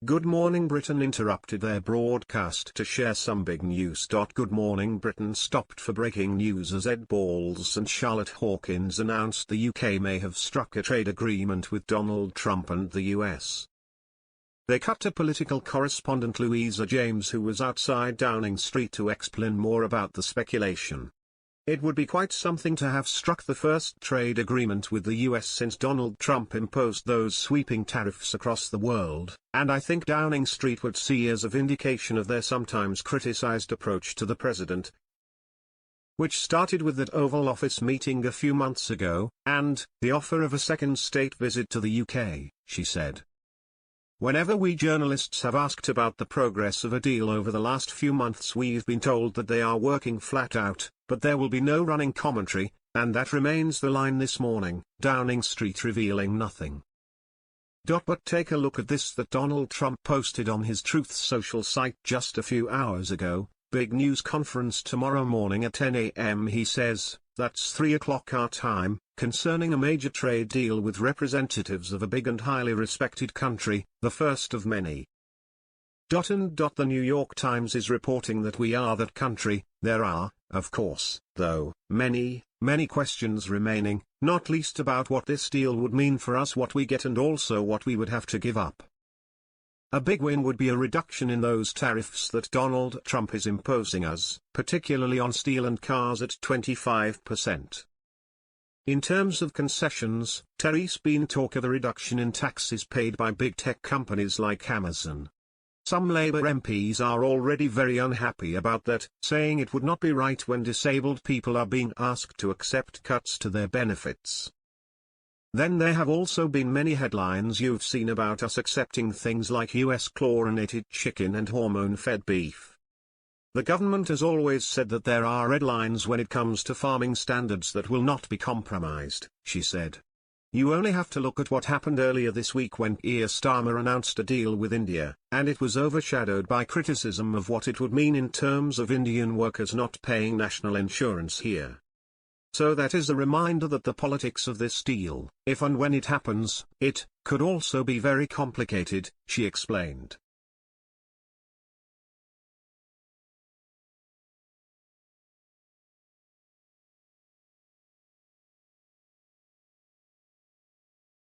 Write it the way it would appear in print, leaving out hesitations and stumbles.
Good Morning Britain interrupted their broadcast to share some big news. Good Morning Britain stopped for breaking news as Ed Balls and Charlotte Hawkins announced the UK may have struck a trade agreement with Donald Trump and the US. They cut to political correspondent Louisa James, who was outside Downing Street, to explain more about the speculation. It would be quite something to have struck the first trade agreement with the US since Donald Trump imposed those sweeping tariffs across the world, and I think Downing Street would see as a vindication of their sometimes criticized approach to the president, which started with that Oval Office meeting a few months ago, and the offer of a second state visit to the UK, she said. Whenever we journalists have asked about the progress of a deal over the last few months, we've been told that they are working flat out, but there will be no running commentary, and that remains the line this morning, Downing Street revealing nothing. But take a look at this that Donald Trump posted on his Truth Social site just a few hours ago. Big news conference tomorrow morning at 10 a.m. he says, that's 3 o'clock our time, concerning a major trade deal with representatives of a big and highly respected country, the first of many. The New York Times is reporting that we are that country. There are, of course, though, many questions remaining, not least about what this deal would mean for us, what we get, and also what we would have to give up. A big win would be a reduction in those tariffs that Donald Trump is imposing us, particularly on steel and cars at 25%. In terms of concessions, there's been talk of a reduction in taxes paid by big tech companies like Amazon. Some Labour MPs are already very unhappy about that, saying it would not be right when disabled people are being asked to accept cuts to their benefits. Then there have also been many headlines you've seen about us accepting things like US chlorinated chicken and hormone-fed beef. The government has always said that there are red lines when it comes to farming standards that will not be compromised, she said. You only have to look at what happened earlier this week when Keir Starmer announced a deal with India, and it was overshadowed by criticism of what it would mean in terms of Indian workers not paying national insurance here. So that is a reminder that the politics of this deal, if and when it happens, it could also be very complicated, she explained.